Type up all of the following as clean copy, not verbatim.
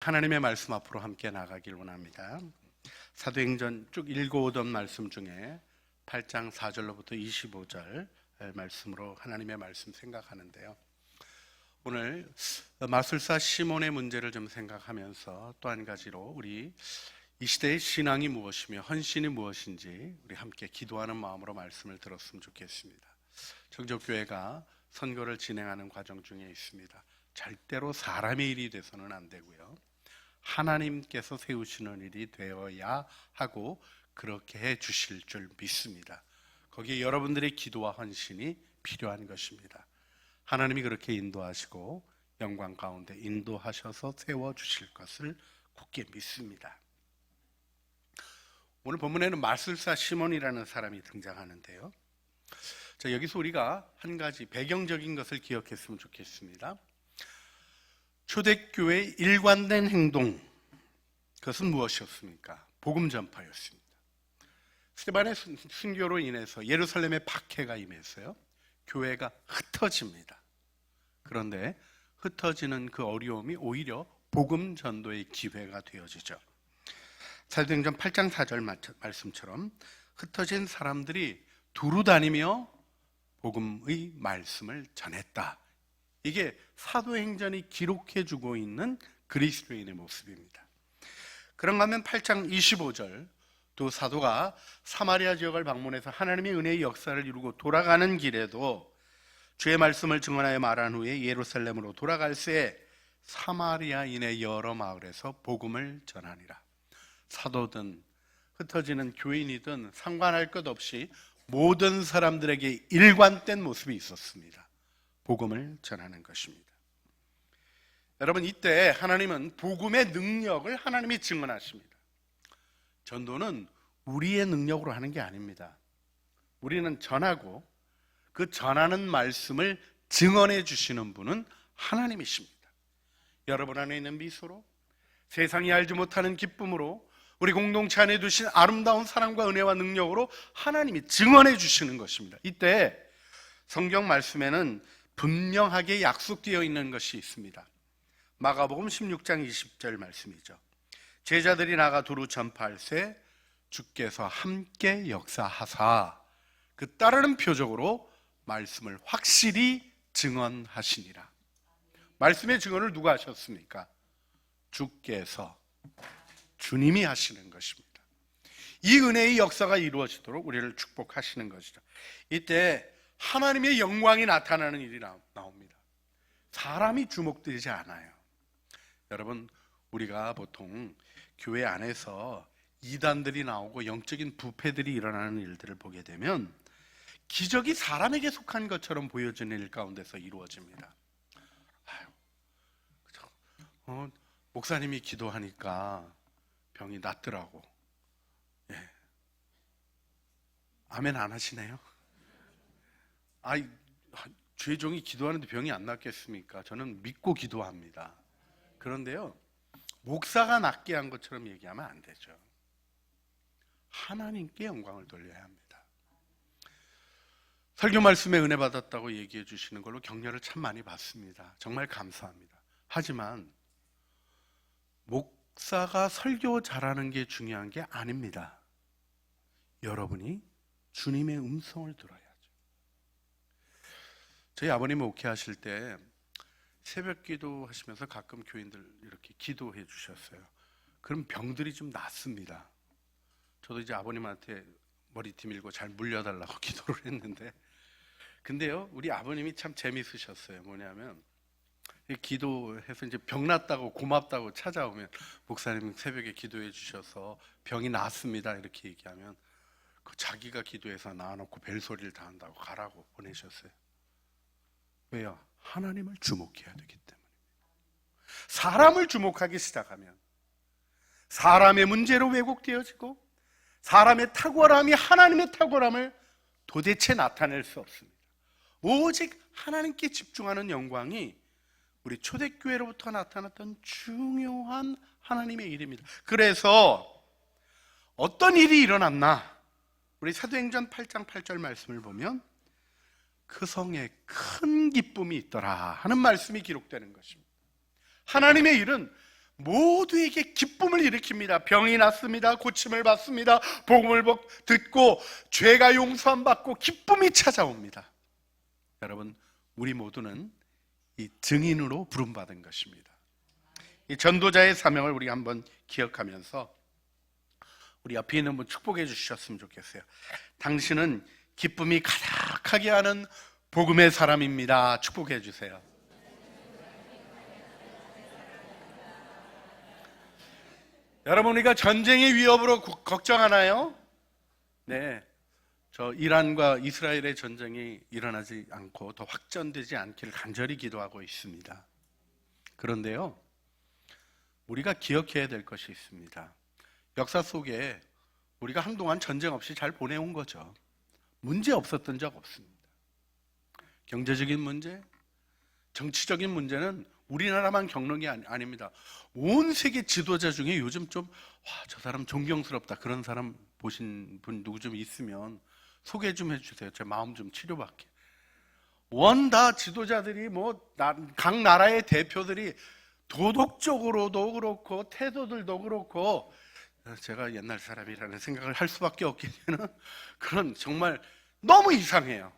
하나님의 말씀 앞으로 함께 나가길 원합니다. 사도행전 쭉 읽어오던 말씀 중에 8장 4절로부터 25절 말씀으로 하나님의 말씀 생각하는데요. 오늘 마술사 시몬의 문제를 좀 생각하면서 또 한 가지로 우리 이 시대의 신앙이 무엇이며 헌신이 무엇인지 우리 함께 기도하는 마음으로 말씀을 들었으면 좋겠습니다. 정적교회가 선교를 진행하는 과정 중에 있습니다. 절대로 사람의 일이 돼서는 안 되고요, 하나님께서 세우시는 일이 되어야 하고 그렇게 해 주실 줄 믿습니다. 거기에 여러분들의 기도와 헌신이 필요한 것입니다. 하나님이 그렇게 인도하시고 영광 가운데 인도하셔서 세워주실 것을 굳게 믿습니다. 오늘 본문에는 마술사 시몬이라는 사람이 등장하는데요, 자, 여기서 우리가 한 가지 배경적인 것을 기억했으면 좋겠습니다. 초대교회의 일관된 행동, 그것은 무엇이었습니까? 복음 전파였습니다. 스데반의 순교로 인해서 예루살렘에 박해가 임했어요. 교회가 흩어집니다. 그런데 흩어지는 그 어려움이 오히려 복음 전도의 기회가 되어지죠. 사도행전 8장 4절 말씀처럼 흩어진 사람들이 두루 다니며 복음의 말씀을 전했다. 이게 사도행전이 기록해주고 있는 그리스도인의 모습입니다. 그런가 하면 8장 25절, 두 사도가 사마리아 지역을 방문해서 하나님의 은혜의 역사를 이루고 돌아가는 길에도 주의 말씀을 증언하여 말한 후에 예루살렘으로 돌아갈새 사마리아인의 여러 마을에서 복음을 전하니라. 사도든 흩어지는 교인이든 상관할 것 없이 모든 사람들에게 일관된 모습이 있었습니다. 복음을 전하는 것입니다. 여러분, 이때 하나님은 복음의 능력을 하나님이 증언하십니다. 전도는 우리의 능력으로 하는 게 아닙니다. 우리는 전하고 그 전하는 말씀을 증언해 주시는 분은 하나님이십니다. 여러분 안에 있는 미소로, 세상이 알지 못하는 기쁨으로, 우리 공동체 안에 두신 아름다운 사랑과 은혜와 능력으로 하나님이 증언해 주시는 것입니다. 이때 성경 말씀에는 분명하게 약속되어 있는 것이 있습니다. 마가복음 16장 20절 말씀이죠. 제자들이 나가 두루 전파할새 주께서 함께 역사하사, 그 따르는 표적으로 말씀을 확실히 증언하시니라. 말씀의 증언을 누가 하셨습니까? 주께서, 주님이 하시는 것입니다. 이 은혜의 역사가 이루어지도록 우리를 축복하시는 것이죠. 이때 하나님의 영광이 나타나는 일이 나옵니다. 사람이 주목되지 않아요. 여러분, 우리가 보통 교회 안에서 이단들이 나오고 영적인 부패들이 일어나는 일들을 보게 되면 기적이 사람에게 속한 것처럼 보여지는 일 가운데서 이루어집니다. 목사님이 기도하니까 병이 낫더라고. 예. 아멘 안 하시네요? 주의 종이 기도하는데 병이 안 낫겠습니까? 저는 믿고 기도합니다. 그런데요, 목사가 낫게 한 것처럼 얘기하면 안 되죠. 하나님께 영광을 돌려야 합니다. 설교 말씀에 은혜 받았다고 얘기해 주시는 걸로 격려를 참 많이 받습니다. 정말 감사합니다. 하지만 목사가 설교 잘하는 게 중요한 게 아닙니다. 여러분이 주님의 음성을 들어야죠. 저희 아버님 목회하실 때 새벽 기도 하시면서 가끔 교인들 이렇게 기도해 주셨어요. 그럼 병들이 좀 낫습니다. 저도 이제 아버님한테 머리띠 밀고 잘 물려달라고 기도를 했는데, 근데요, 우리 아버님이 참 재밌으셨어요. 뭐냐면 기도해서 이제 병 낫다고 고맙다고 찾아오면, 목사님 새벽에 기도해 주셔서 병이 낫습니다 이렇게 얘기하면 자기가 기도해서 나와놓고 벨소리를 다 한다고 가라고 보내셨어요. 왜요? 하나님을 주목해야 되기 때문에. 사람을 주목하기 시작하면 사람의 문제로 왜곡되어지고 사람의 탁월함이 하나님의 탁월함을 도대체 나타낼 수 없습니다. 오직 하나님께 집중하는 영광이 우리 초대교회로부터 나타났던 중요한 하나님의 일입니다. 그래서 어떤 일이 일어났나? 우리 사도행전 8장 8절 말씀을 보면 그 성에 큰 기쁨이 있더라 하는 말씀이 기록되는 것입니다. 하나님의 일은 모두에게 기쁨을 일으킵니다. 병이 낫습니다. 고침을 받습니다. 복음을 듣고 죄가 용서함 받고 기쁨이 찾아옵니다. 여러분, 우리 모두는 이 증인으로 부름받은 것입니다. 이 전도자의 사명을 우리가 한번 기억하면서 우리 옆에 있는 분 축복해 주셨으면 좋겠어요. 당신은 기쁨이 가득하게 하는 복음의 사람입니다. 축복해 주세요. 여러분, 우리가 전쟁의 위협으로 걱정하나요? 네, 저 이란과 이스라엘의 전쟁이 일어나지 않고 더 확전되지 않기를 간절히 기도하고 있습니다. 그런데요, 우리가 기억해야 될 것이 있습니다. 역사 속에 우리가 한동안 전쟁 없이 잘 보내온 거죠. 문제 없었던 적 없습니다. 경제적인 문제, 정치적인 문제는 우리나라만 겪는 게 아닙니다. 온 세계 지도자 중에 요즘 좀 저 사람 존경스럽다 그런 사람 보신 분 누구 좀 있으면 소개 좀 해주세요. 제 마음 좀 치료받게. 다 지도자들이 각 나라의 대표들이 도덕적으로도 그렇고 태도들도 그렇고 제가 옛날 사람이라는 생각을 할 수밖에 없게 되는 그런 정말 너무 이상해요.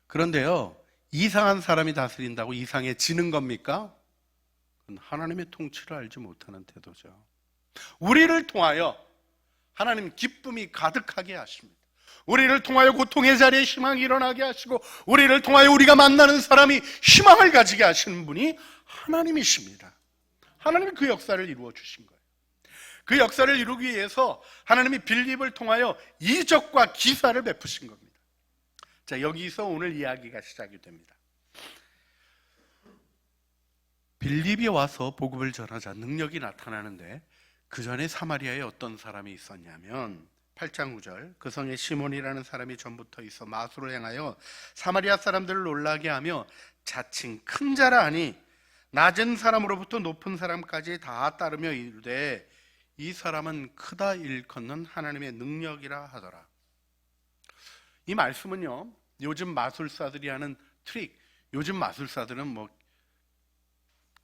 그런데요, 이상한 사람이 다스린다고 이상해지는 겁니까? 그건 하나님의 통치를 알지 못하는 태도죠. 우리를 통하여 하나님 기쁨이 가득하게 하십니다. 우리를 통하여 고통의 자리에 희망이 일어나게 하시고 우리를 통하여 우리가 만나는 사람이 희망을 가지게 하시는 분이 하나님이십니다. 하나님이 그 역사를 이루어 주신 거예요. 그 역사를 이루기 위해서 하나님이 빌립을 통하여 이적과 기사를 베푸신 겁니다. 자, 여기서 오늘 이야기가 시작이 됩니다. 빌립이 와서 복음을 전하자 능력이 나타나는데 그 전에 사마리아에 어떤 사람이 있었냐면 8장 9절 그 성에 시몬이라는 사람이 전부터 있어 마술을 행하여 사마리아 사람들을 놀라게 하며 자칭 큰 자라 하니 낮은 사람으로부터 높은 사람까지 다 따르며 이르되 이 사람은 크다 일컫는 하나님의 능력이라 하더라. 이 말씀은요, 요즘 마술사들이 하는 트릭, 요즘 마술사들은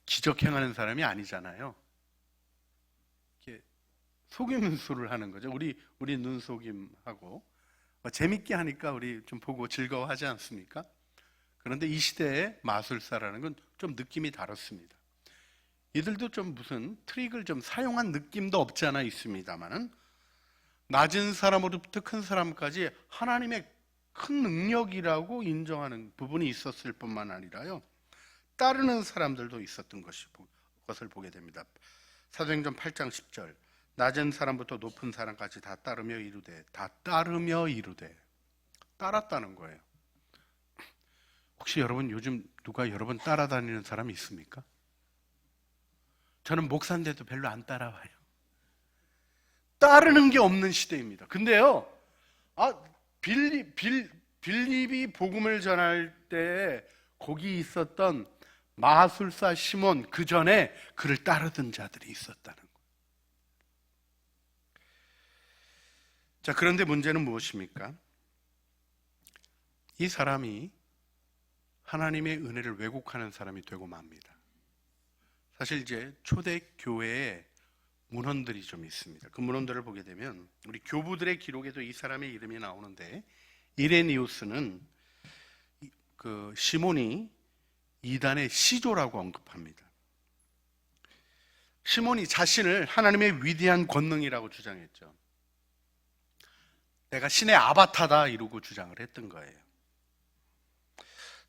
기적 행하는 사람이 아니잖아요. 이렇게 속임수를 하는 거죠. 우리 눈속임하고 재밌게 하니까 우리 좀 보고 즐거워하지 않습니까? 그런데 이 시대의 마술사라는 건 좀 느낌이 다릅니다. 이들도 좀 무슨 트릭을 좀 사용한 느낌도 없지 않아 있습니다만은 낮은 사람으로부터 큰 사람까지 하나님의 큰 능력이라고 인정하는 부분이 있었을 뿐만 아니라요, 따르는 사람들도 있었던 것을 보게 됩니다. 사도행전 8장 10절 낮은 사람부터 높은 사람까지 다 따르며 이르되 따랐다는 거예요. 혹시 여러분 요즘 누가 여러분 따라다니는 사람이 있습니까? 저는 목사인데도 별로 안 따라와요. 따르는 게 없는 시대입니다. 근데요, 빌립이 복음을 전할 때 거기 있었던 마술사 시몬 그 전에 그를 따르던 자들이 있었다는 거예요. 자, 그런데 문제는 무엇입니까? 이 사람이 하나님의 은혜를 왜곡하는 사람이 되고 맙니다. 사실 이제 초대 교회에 문헌들이 좀 있습니다. 그 문헌들을 보게 되면 우리 교부들의 기록에도 이 사람의 이름이 나오는데 이레니우스는 그 시몬이 이단의 시조라고 언급합니다. 시몬이 자신을 하나님의 위대한 권능이라고 주장했죠. 내가 신의 아바타다 이러고 주장을 했던 거예요.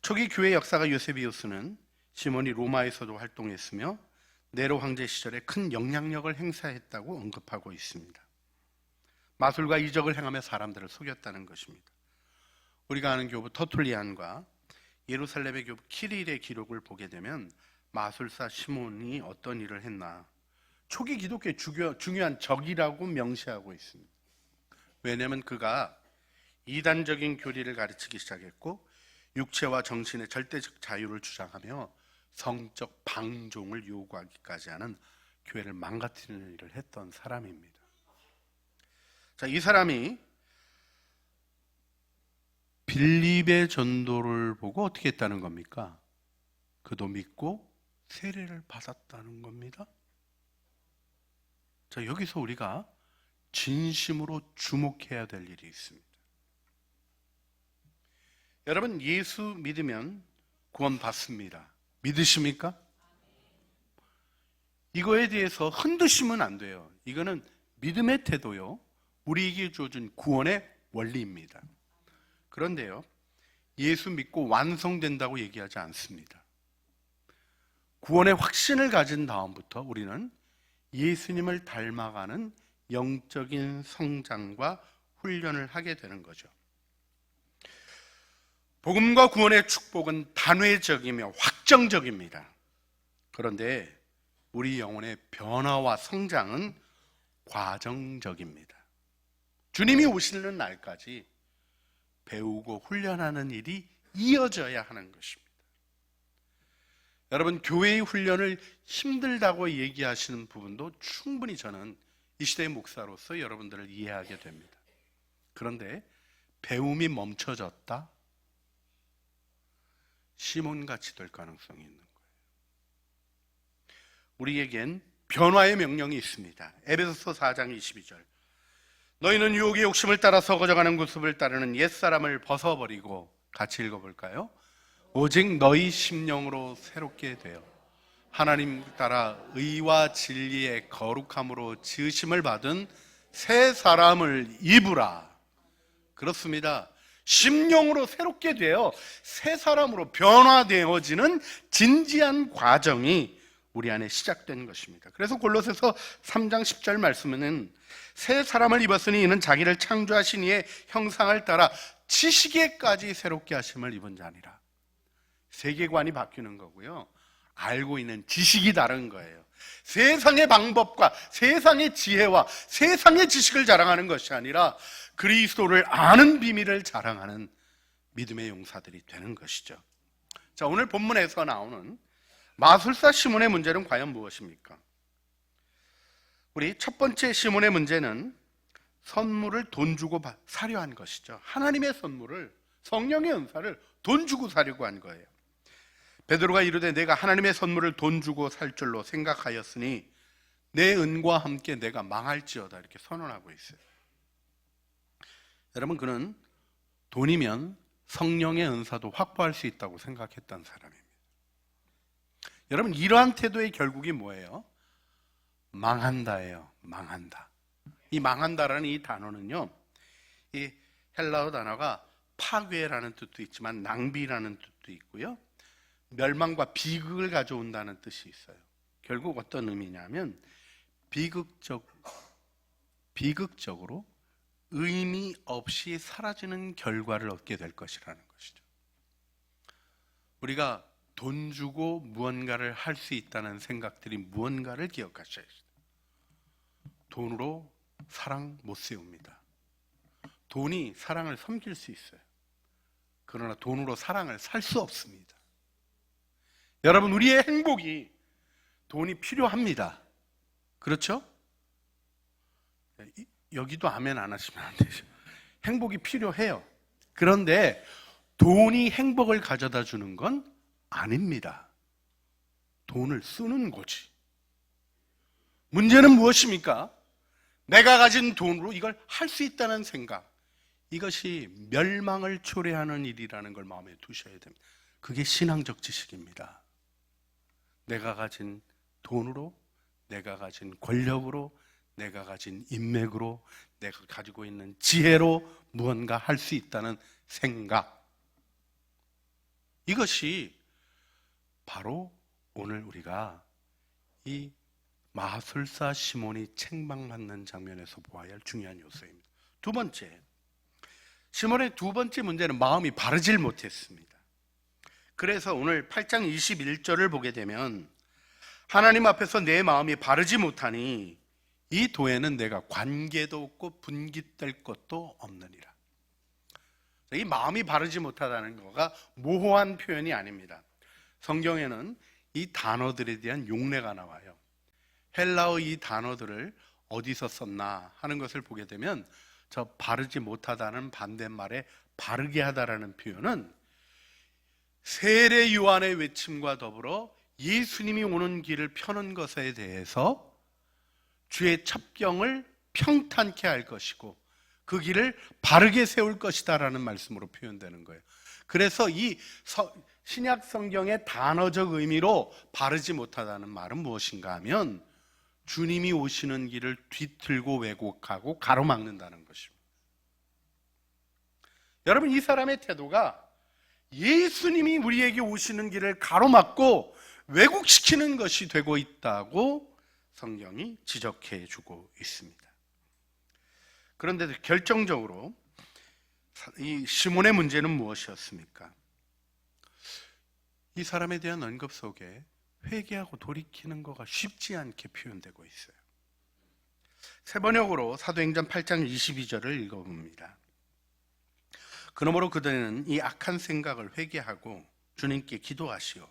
초기 교회 역사가 요세비우스는 시몬이 로마에서도 활동했으며 네로 황제 시절에 큰 영향력을 행사했다고 언급하고 있습니다. 마술과 이적을 행하며 사람들을 속였다는 것입니다. 우리가 아는 교부 터툴리안과 예루살렘의 교부 키릴의 기록을 보게 되면 마술사 시몬이 어떤 일을 했나, 초기 기독교의 중요한 적이라고 명시하고 있습니다. 왜냐하면 그가 이단적인 교리를 가르치기 시작했고 육체와 정신의 절대적 자유를 주장하며 성적 방종을 요구하기까지 하는 교회를 망가뜨리는 일을 했던 사람입니다. 자, 이 사람이 빌립의 전도를 보고 어떻게 했다는 겁니까? 그도 믿고 세례를 받았다는 겁니다. 자, 여기서 우리가 진심으로 주목해야 될 일이 있습니다. 여러분, 예수 믿으면 구원 받습니다. 믿으십니까? 이거에 대해서 흔드시면 안 돼요. 이거는 믿음의 태도요, 우리에게 주어진 구원의 원리입니다. 그런데요, 예수 믿고 완성된다고 얘기하지 않습니다. 구원의 확신을 가진 다음부터 우리는 예수님을 닮아가는 영적인 성장과 훈련을 하게 되는 거죠. 복음과 구원의 축복은 단회적이며 확정적입니다. 그런데 우리 영혼의 변화와 성장은 과정적입니다. 주님이 오시는 날까지 배우고 훈련하는 일이 이어져야 하는 것입니다. 여러분, 교회의 훈련을 힘들다고 얘기하시는 부분도 충분히 저는 이 시대의 목사로서 여러분들을 이해하게 됩니다. 그런데 배움이 멈춰졌다? 시몬같이 될 가능성이 있는 거예요. 우리에겐 변화의 명령이 있습니다. 에베소서 4장 22절. 너희는 유혹의 욕심을 따라서 거져가는 구습을 따르는 옛사람을 벗어버리고, 같이 읽어볼까요? 오직 너희 심령으로 새롭게 되어 하나님 따라 의와 진리의 거룩함으로 지으심을 받은 새 사람을 입으라. 그렇습니다. 심령으로 새롭게 되어 새 사람으로 변화되어지는 진지한 과정이 우리 안에 시작된 것입니다. 그래서 골로새서 3장 10절 말씀에는 새 사람을 입었으니 이는 자기를 창조하신 이의 형상을 따라 지식에까지 새롭게 하심을 입은 자니라. 세계관이 바뀌는 거고요, 알고 있는 지식이 다른 거예요. 세상의 방법과 세상의 지혜와 세상의 지식을 자랑하는 것이 아니라 그리스도를 아는 비밀을 자랑하는 믿음의 용사들이 되는 것이죠. 자, 오늘 본문에서 나오는 마술사 시몬의 문제는 과연 무엇입니까? 우리 첫 번째 시몬의 문제는 선물을 돈 주고 사려 한 것이죠. 하나님의 선물을, 성령의 은사를 돈 주고 사려고 한 거예요. 베드로가 이르되 내가 하나님의 선물을 돈 주고 살 줄로 생각하였으니 내 은과 함께 내가 망할지어다, 이렇게 선언하고 있어요. 여러분, 그는 돈이면 성령의 은사도 확보할 수 있다고 생각했던 사람입니다. 여러분, 이러한 태도의 결국이 뭐예요? 망한다예요. 망한다. 이 망한다라는 이 단어는요, 이 헬라어 단어가 파괴라는 뜻도 있지만 낭비라는 뜻도 있고요, 멸망과 비극을 가져온다는 뜻이 있어요. 결국 어떤 의미냐면 비극적으로 의미 없이 사라지는 결과를 얻게 될 것이라는 것이죠. 우리가 돈 주고 무언가를 할 수 있다는 생각들이 무언가를 기억하셔야 해요. 돈으로 사랑 못 세웁니다. 돈이 사랑을 섬길 수 있어요. 그러나 돈으로 사랑을 살 수 없습니다. 여러분, 우리의 행복이 돈이 필요합니다. 그렇죠? 여기도 아멘 안 하시면 안 되죠. 행복이 필요해요. 그런데 돈이 행복을 가져다 주는 건 아닙니다. 돈을 쓰는 거지. 문제는 무엇입니까? 내가 가진 돈으로 이걸 할 수 있다는 생각, 이것이 멸망을 초래하는 일이라는 걸 마음에 두셔야 됩니다. 그게 신앙적 지식입니다. 내가 가진 돈으로, 내가 가진 권력으로, 내가 가진 인맥으로, 내가 가지고 있는 지혜로 무언가 할 수 있다는 생각, 이것이 바로 오늘 우리가 이 마술사 시몬이 책망받는 장면에서 보아야 할 중요한 요소입니다. 두 번째, 시몬의 두 번째 문제는 마음이 바르질 못했습니다. 그래서 오늘 8장 21절을 보게 되면 하나님 앞에서 내 마음이 바르지 못하니 이 도에는 내가 관계도 없고 분깃될 것도 없느니라. 이 마음이 바르지 못하다는 거가 모호한 표현이 아닙니다. 성경에는 이 단어들에 대한 용례가 나와요. 헬라어 이 단어들을 어디서 썼나 하는 것을 보게 되면 저 바르지 못하다는 반대말에 바르게 하다라는 표현은 세례 요한의 외침과 더불어 예수님이 오는 길을 펴는 것에 대해서 주의 첩경을 평탄케 할 것이고 그 길을 바르게 세울 것이다라는 말씀으로 표현되는 거예요. 그래서 이 신약 성경의 단어적 의미로 바르지 못하다는 말은 무엇인가 하면 주님이 오시는 길을 뒤틀고 왜곡하고 가로막는다는 것입니다. 여러분, 이 사람의 태도가 예수님이 우리에게 오시는 길을 가로막고 왜곡시키는 것이 되고 있다고 성경이 지적해 주고 있습니다. 그런데 결정적으로 이 시몬의 문제는 무엇이었습니까? 이 사람에 대한 언급 속에 회개하고 돌이키는 것가 쉽지 않게 표현되고 있어요. 세 번역으로 사도행전 8장 22절을 읽어봅니다. 그러므로 그들은 이 악한 생각을 회개하고 주님께 기도하시오.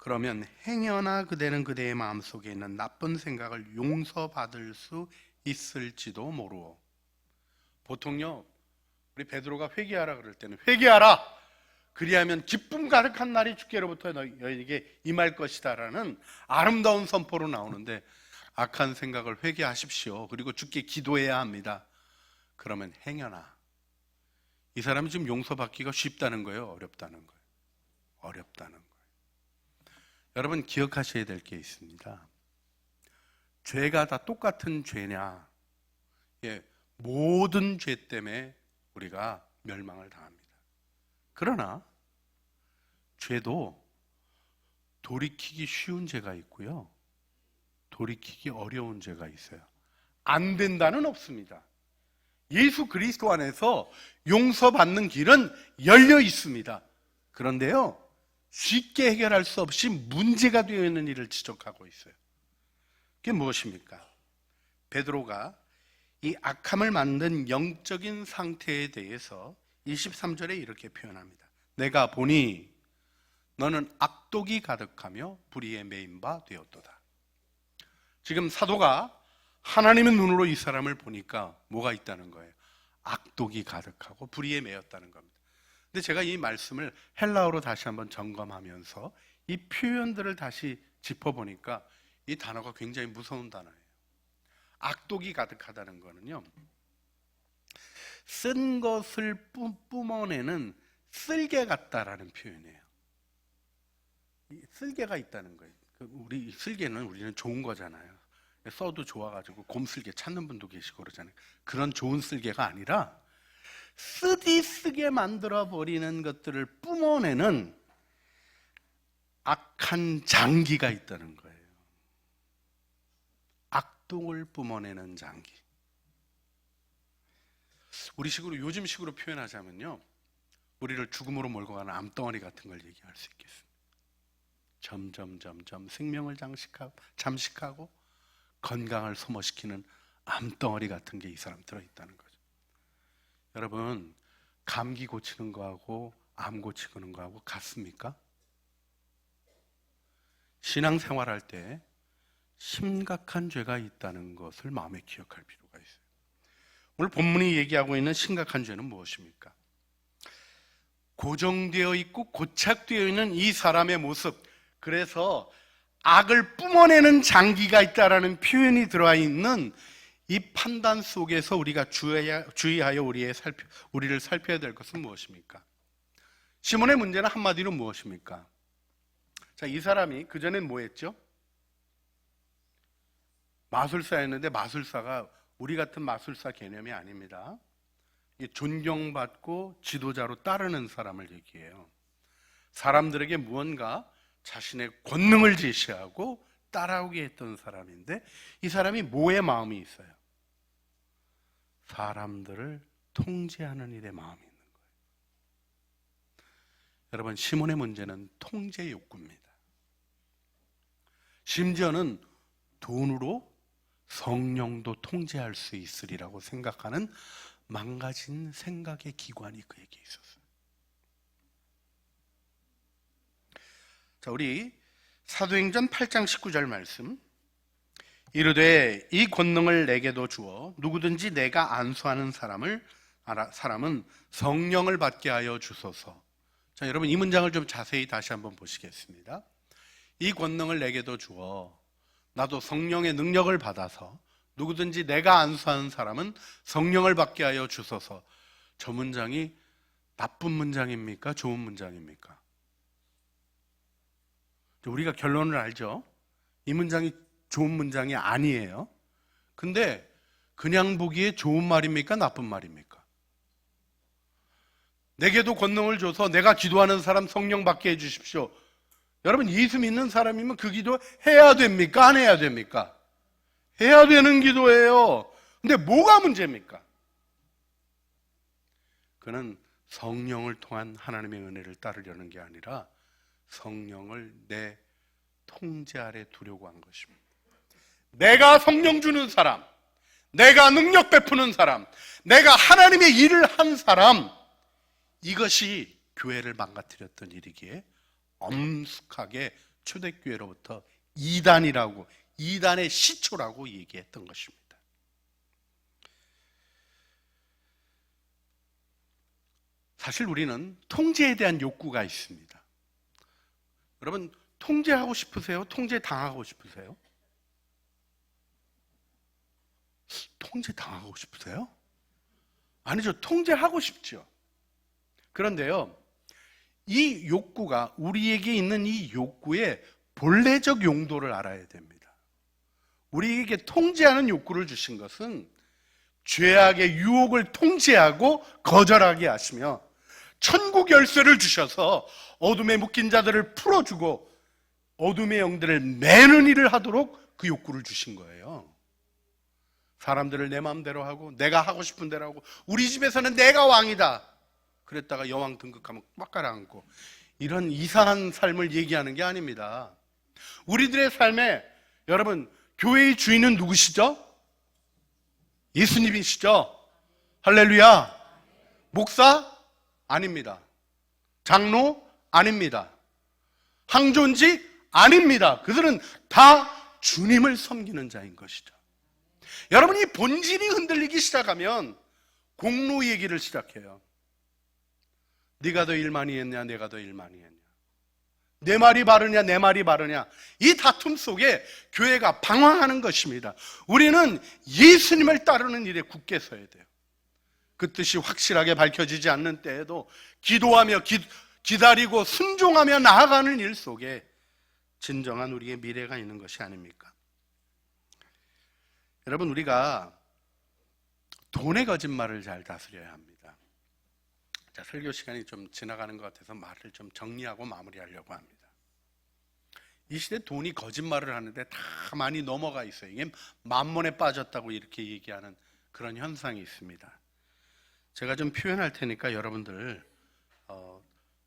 그러면 행여나 그대는 그대의 마음속에 있는 나쁜 생각을 용서받을 수 있을지도 모르오. 보통요, 우리 베드로가 회개하라 그럴 때는 회개하라! 그리하면 기쁨 가득한 날이 주께로부터 너희에게 임할 것이다 라는 아름다운 선포로 나오는데, 악한 생각을 회개하십시오. 그리고 주께 기도해야 합니다. 그러면 행여나. 이 사람이 지금 용서받기가 쉽다는 거예요? 어렵다는 거예요? 어렵다는 거예요. 여러분, 기억하셔야 될 게 있습니다. 죄가 다 똑같은 죄냐? 모든 죄 때문에 우리가 멸망을 당합니다. 그러나 죄도 돌이키기 쉬운 죄가 있고요, 돌이키기 어려운 죄가 있어요. 안 된다는 없습니다. 예수 그리스도 안에서 용서받는 길은 열려 있습니다. 그런데요, 쉽게 해결할 수 없이 문제가 되어 있는 일을 지적하고 있어요. 그게 무엇입니까? 베드로가 이 악함을 만든 영적인 상태에 대해서 23절에 이렇게 표현합니다. 내가 보니 너는 악독이 가득하며 불의에 매인 바 되었도다. 지금 사도가 하나님의 눈으로 이 사람을 보니까 뭐가 있다는 거예요? 악독이 가득하고 불의에 매였다는 겁니다. 근데 제가 이 말씀을 헬라어로 다시 한번 점검하면서 이 표현들을 다시 짚어보니까 이 단어가 굉장히 무서운 단어예요. 악독이 가득하다는 거는요, 쓴 것을 뿜어내는 쓸개 같다라는 표현이에요. 이 쓸개가 있다는 거예요. 우리 쓸개는 우리는 좋은 거잖아요. 써도 좋아가지고 곰쓸개 찾는 분도 계시고 그러잖아요. 그런 좋은 쓸개가 아니라 쓰게 만들어버리는 것들을 뿜어내는 악한 장기가 있다는 거예요. 악독을 뿜어내는 장기. 우리식으로, 요즘식으로 표현하자면요, 우리를 죽음으로 몰고 가는 암덩어리 같은 걸 얘기할 수 있겠습니다. 점점 생명을 잠식하고 건강을 소모시키는 암덩어리 같은 게 이 사람 들어있다는 거죠. 여러분, 감기 고치는 거하고 암 고치는 거하고 같습니까? 신앙생활할 때 심각한 죄가 있다는 것을 마음에 기억할 필요가 있어요. 오늘 본문이 얘기하고 있는 심각한 죄는 무엇입니까? 고정되어 있고 고착되어 있는 이 사람의 모습, 그래서 악을 뿜어내는 장기가 있다라는 표현이 들어와 있는 이 판단 속에서 우리가 주의하여 우리를 살펴야 될 것은 무엇입니까? 시몬의 문제는 한마디로 무엇입니까? 자, 이 사람이 그전엔 뭐 했죠? 마술사였는데, 마술사가 우리 같은 마술사 개념이 아닙니다. 존경받고 지도자로 따르는 사람을 얘기해요. 사람들에게 무언가 자신의 권능을 제시하고 따라오게 했던 사람인데, 이 사람이 뭐의 마음이 있어요? 사람들을 통제하는 일에 마음이 있는 거예요. 여러분, 시몬의 문제는 통제 욕구입니다. 심지어는 돈으로 성령도 통제할 수 있으리라고 생각하는 망가진 생각의 기관이 그에게 있었어요. 자, 우리 사도행전 8장 19절 말씀. 이르되 이 권능을 내게도 주어 누구든지 내가 안수하는 사람은 성령을 받게 하여 주소서. 자, 여러분, 이 문장을 좀 자세히 다시 한번 보시겠습니다. 이 권능을 내게도 주어 나도 성령의 능력을 받아서 누구든지 내가 안수하는 사람은 성령을 받게 하여 주소서. 저 문장이 나쁜 문장입니까? 좋은 문장입니까? 우리가 결론을 알죠? 이 문장이 좋은 문장이 아니에요. 근데 그냥 보기에 좋은 말입니까? 나쁜 말입니까? 내게도 권능을 줘서 내가 기도하는 사람 성령 받게 해주십시오. 여러분, 예수 믿는 사람이면 그 기도 해야 됩니까? 안 해야 됩니까? 해야 되는 기도예요. 근데 뭐가 문제입니까? 그는 성령을 통한 하나님의 은혜를 따르려는 게 아니라 성령을 내 통제 아래 두려고 한 것입니다. 내가 성령 주는 사람, 내가 능력 베푸는 사람, 내가 하나님의 일을 한 사람, 이것이 교회를 망가뜨렸던 일이기에 엄숙하게 초대교회로부터 이단이라고, 이단의 시초라고 얘기했던 것입니다. 사실 우리는 통제에 대한 욕구가 있습니다. 여러분, 통제하고 싶으세요? 통제 당하고 싶으세요? 통제 당하고 싶으세요? 아니죠. 통제하고 싶죠. 그런데요, 이 욕구가, 우리에게 있는 이 욕구의 본래적 용도를 알아야 됩니다. 우리에게 통제하는 욕구를 주신 것은 죄악의 유혹을 통제하고 거절하게 하시며 천국 열쇠를 주셔서 어둠에 묶인 자들을 풀어주고 어둠의 영들을 매는 일을 하도록 그 욕구를 주신 거예요. 사람들을 내 마음대로 하고 내가 하고 싶은 대로 하고 우리 집에서는 내가 왕이다 그랬다가 여왕 등극하면 꽉 가라앉고 이런 이상한 삶을 얘기하는 게 아닙니다. 우리들의 삶에 여러분, 교회의 주인은 누구시죠? 예수님이시죠? 할렐루야. 목사? 아닙니다. 장로? 아닙니다. 항존지? 아닙니다. 그들은 다 주님을 섬기는 자인 것이죠. 여러분이 본질이 흔들리기 시작하면 공로 얘기를 시작해요. 네가 더 일 많이 했냐, 내가 더 일 많이 했냐, 내 말이 바르냐, 내 말이 바르냐, 이 다툼 속에 교회가 방황하는 것입니다. 우리는 예수님을 따르는 일에 굳게 서야 돼요. 그 뜻이 확실하게 밝혀지지 않는 때에도 기도하며 기다리고 순종하며 나아가는 일 속에 진정한 우리의 미래가 있는 것이 아닙니까? 여러분, 우리가 돈의 거짓말을 잘 다스려야 합니다. 자, 설교 시간이 좀 지나가는 것 같아서 말을 좀 정리하고 마무리하려고 합니다. 이 시대 돈이 거짓말을 하는데 다 많이 넘어가 있어요. 이게 만몬에 빠졌다고 이렇게 얘기하는 그런 현상이 있습니다. 제가 좀 표현할 테니까 여러분들,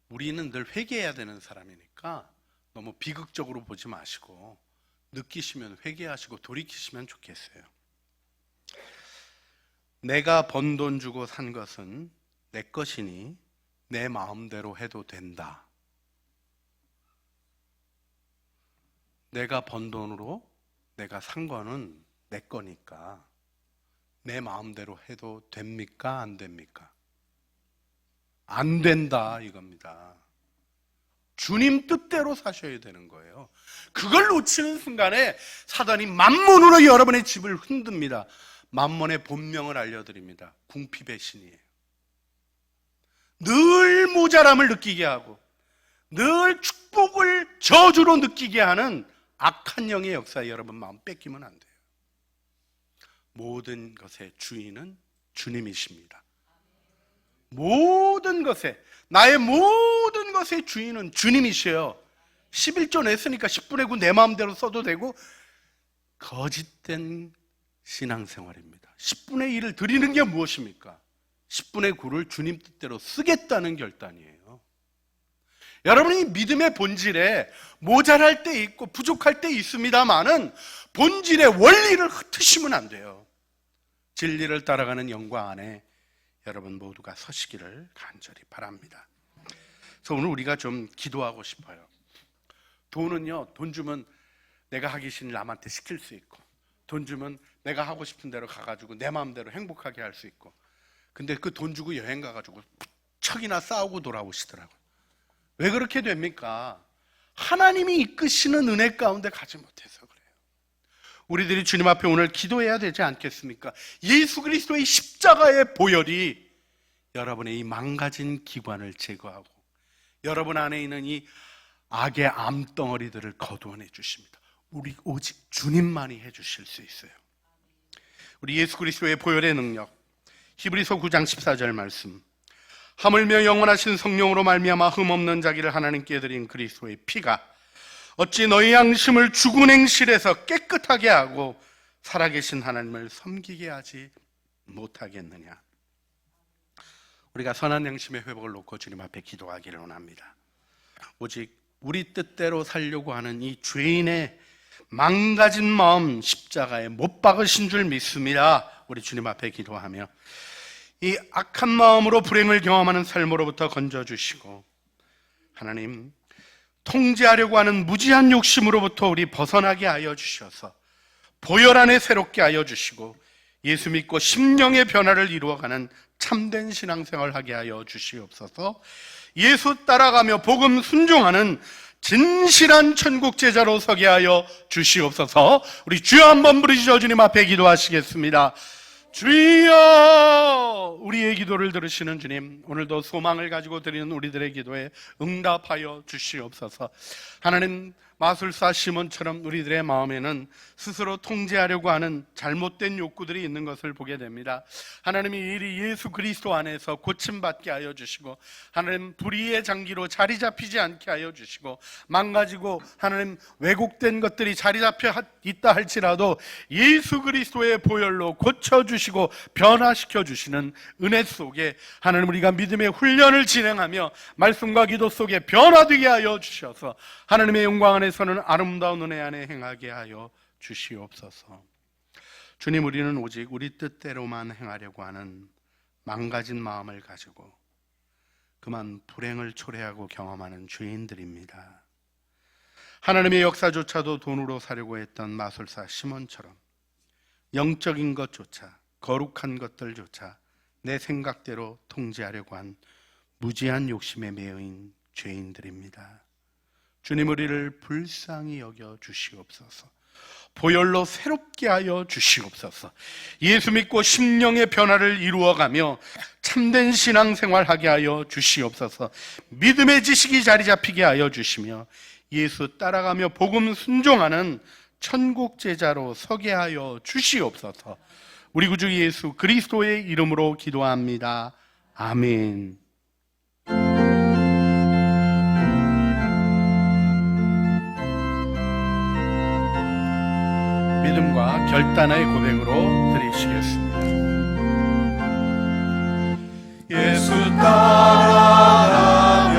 우리는 늘 회개해야 되는 사람이니까 너무 비극적으로 보지 마시고 느끼시면 회개하시고 돌이키시면 좋겠어요. 내가 번 돈 주고 산 것은 내 것이니 내 마음대로 해도 된다. 내가 번 돈으로 내가 산 거는 내 거니까 내 마음대로 해도 됩니까? 안 됩니까? 안 된다 이겁니다. 주님 뜻대로 사셔야 되는 거예요. 그걸 놓치는 순간에 사단이 만몬으로 여러분의 집을 흔듭니다. 만몬의 본명을 알려드립니다. 궁핍배신이에요. 늘 모자람을 느끼게 하고 늘 축복을 저주로 느끼게 하는 악한 영의 역사에 여러분 마음 뺏기면 안 돼요. 모든 것의 주인은 주님이십니다. 모든 것에, 나의 모든 것의 주인은 주님이셔요. 11조 냈으니까 10분의 9 내 마음대로 써도 되고, 거짓된 신앙생활입니다. 10분의 1을 드리는 게 무엇입니까? 10분의 9를 주님 뜻대로 쓰겠다는 결단이에요. 여러분이 믿음의 본질에 모자랄 때 있고 부족할 때 있습니다만은 본질의 원리를 흩으시면 안 돼요. 진리를 따라가는 영광 안에 여러분 모두가 서시기를 간절히 바랍니다. 그래서 오늘 우리가 좀 기도하고 싶어요. 돈은요, 돈 주면 내가 하기 싫은 남한테 시킬 수 있고, 돈 주면 내가 하고 싶은 대로 가가지고 내 마음대로 행복하게 할 수 있고, 근데 그 돈 주고 여행 가가지고 척이나 싸우고 돌아오시더라고요. 왜 그렇게 됩니까? 하나님이 이끄시는 은혜 가운데 가지 못해서 그래요. 우리들이 주님 앞에 오늘 기도해야 되지 않겠습니까? 예수 그리스도의 십자가의 보혈이 여러분의 이 망가진 기관을 제거하고 여러분 안에 있는 이 악의 암덩어리들을 거두어내 주십니다. 우리 오직 주님만이 해주실 수 있어요. 우리 예수 그리스도의 보혈의 능력, 히브리서 9장 14절 말씀. 하물며 영원하신 성령으로 말미암아 흠없는 자기를 하나님께 드린 그리스도의 피가 어찌 너희 양심을 죽은 행실에서 깨끗하게 하고 살아계신 하나님을 섬기게 하지 못하겠느냐. 우리가 선한 양심의 회복을 놓고 주님 앞에 기도하기를 원합니다. 오직 우리 뜻대로 살려고 하는 이 죄인의 망가진 마음 십자가에 못 박으신 줄 믿습니다. 우리 주님 앞에 기도하며 이 악한 마음으로 불행을 경험하는 삶으로부터 건져주시고 하나님 통제하려고 하는 무지한 욕심으로부터 우리 벗어나게 하여 주셔서 보혈 안에 새롭게 하여 주시고 예수 믿고 심령의 변화를 이루어가는 참된 신앙생활을 하게 하여 주시옵소서. 예수 따라가며 복음 순종하는 진실한 천국 제자로 서게 하여 주시옵소서. 우리 주여 한번 부르시죠. 주님 앞에 기도하시겠습니다. 주여, 우리의 기도를 들으시는 주님, 오늘도 소망을 가지고 드리는 우리들의 기도에 응답하여 주시옵소서. 하나님, 마술사 시몬처럼 우리들의 마음에는 스스로 통제하려고 하는 잘못된 욕구들이 있는 것을 보게 됩니다. 하나님이 이리 예수 그리스도 안에서 고침받게 하여 주시고 하나님 불의의 장기로 자리 잡히지 않게 하여 주시고 망가지고 하나님 왜곡된 것들이 자리 잡혀 있다 할지라도 예수 그리스도의 보혈로 고쳐주시고 변화시켜 주시는 은혜 속에 하나님 우리가 믿음의 훈련을 진행하며 말씀과 기도 속에 변화되게 하여 주셔서 하나님의 영광 안에서는 아름다운 은혜 안에 행하게 하여 주시옵소서. 주님, 우리는 오직 우리 뜻대로만 행하려고 하는 망가진 마음을 가지고 그만 불행을 초래하고 경험하는 죄인들입니다. 하나님의 역사조차도 돈으로 사려고 했던 마술사 시몬처럼 영적인 것조차 거룩한 것들조차 내 생각대로 통제하려고 한 무지한 욕심에 매여인 죄인들입니다. 주님, 우리를 불쌍히 여겨 주시옵소서. 보혈로 새롭게 하여 주시옵소서. 예수 믿고 심령의 변화를 이루어가며 참된 신앙생활하게 하여 주시옵소서. 믿음의 지식이 자리 잡히게 하여 주시며 예수 따라가며 복음 순종하는 천국 제자로 서게 하여 주시옵소서. 우리 구주 예수 그리스도의 이름으로 기도합니다. 아멘. 믿음과 결단의 고백으로 드리시겠습니다. 예수 따라가며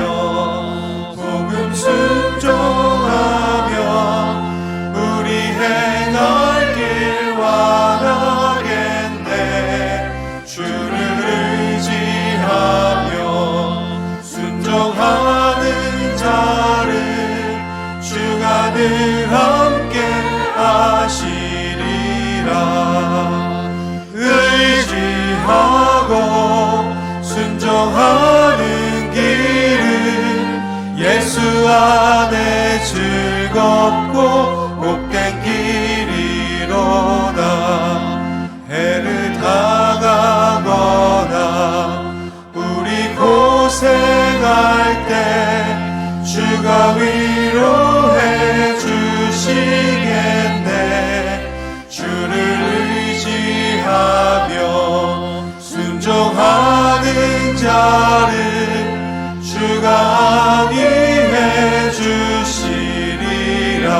복음 순종하며 우리 행할 길 완하겠네. 주를 의지하며 순종하는 자를 주가 늘 함께 하시리라. 의지하고 순종하는 길은 예수 안에 즐겁고 복된 길이로다. 해를 당하거나 우리 고생할 때 주가 위로해 주시겠네. 주를 의지하며 순종하는 자를 주가 안위해 주시리라.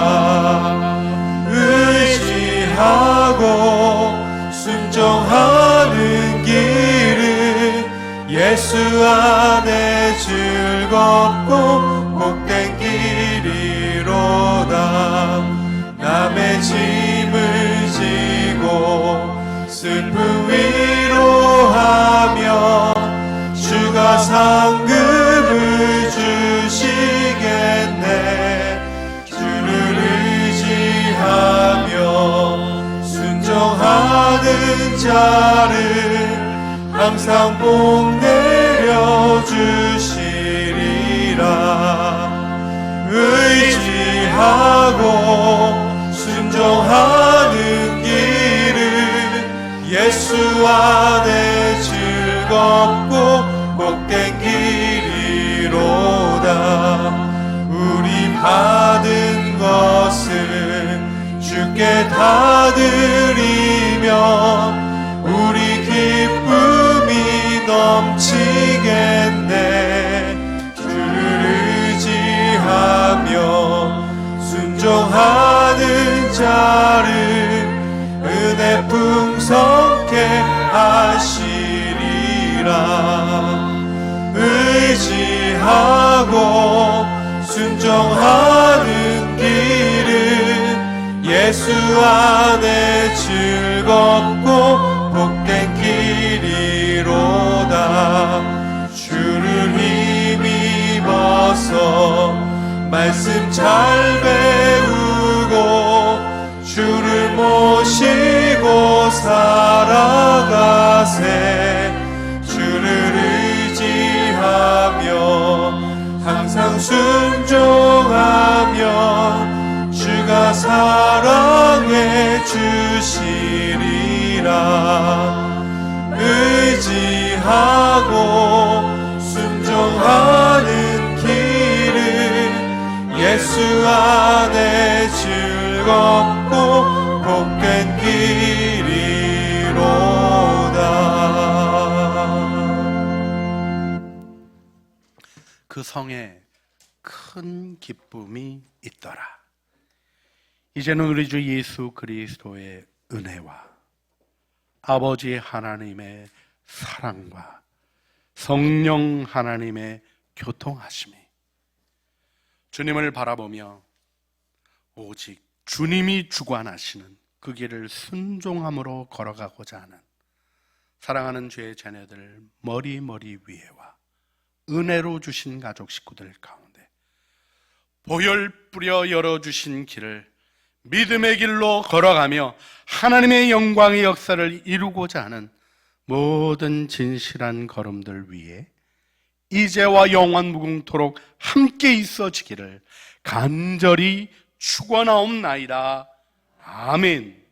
의지하고 순종하는 길은 예수 안에 즐겁고 복된 길이로다. 남의 짐을 지고 슬픔 위로하며 주가 상급을 주시겠네. 주를 의지하며 순종하는 자를 항상 복 내려주시리라. 의지하고 순종하는 예수 안에 즐겁고 복된 길이로다. 우리 받은 것을 주께 다 드리며 우리 기쁨이 넘치겠네. 주를 의지하며 순종하는 자를 은혜 풍성케 하시리라. 의지하고 순종하는 길은 예수 안에 즐겁고 복된 길이로다. 주를 힘입어서 말씀 잘 배우고 주를 모시고 살아가세. 주를 의지하며 항상 순종하면 주가 사랑해 주시리라. 의지하고 순종하는 길은 예수 안에 즐겁고 복된 길이로다. 그 성에 큰 기쁨이 있더라. 이제는 우리 주 예수 그리스도의 은혜와 아버지 하나님의 사랑과 성령 하나님의 교통하심이 주님을 바라보며 오직 주님이 주관하시는 그 길을 순종함으로 걸어가고자 하는 사랑하는 주의 자녀들 머리 위에와 은혜로 주신 가족 식구들 가운데 보혈 뿌려 열어주신 길을 믿음의 길로 걸어가며 하나님의 영광의 역사를 이루고자 하는 모든 진실한 걸음들 위에 이제와 영원 무궁토록 함께 있어지기를 간절히 축원하옵나이다. 아멘.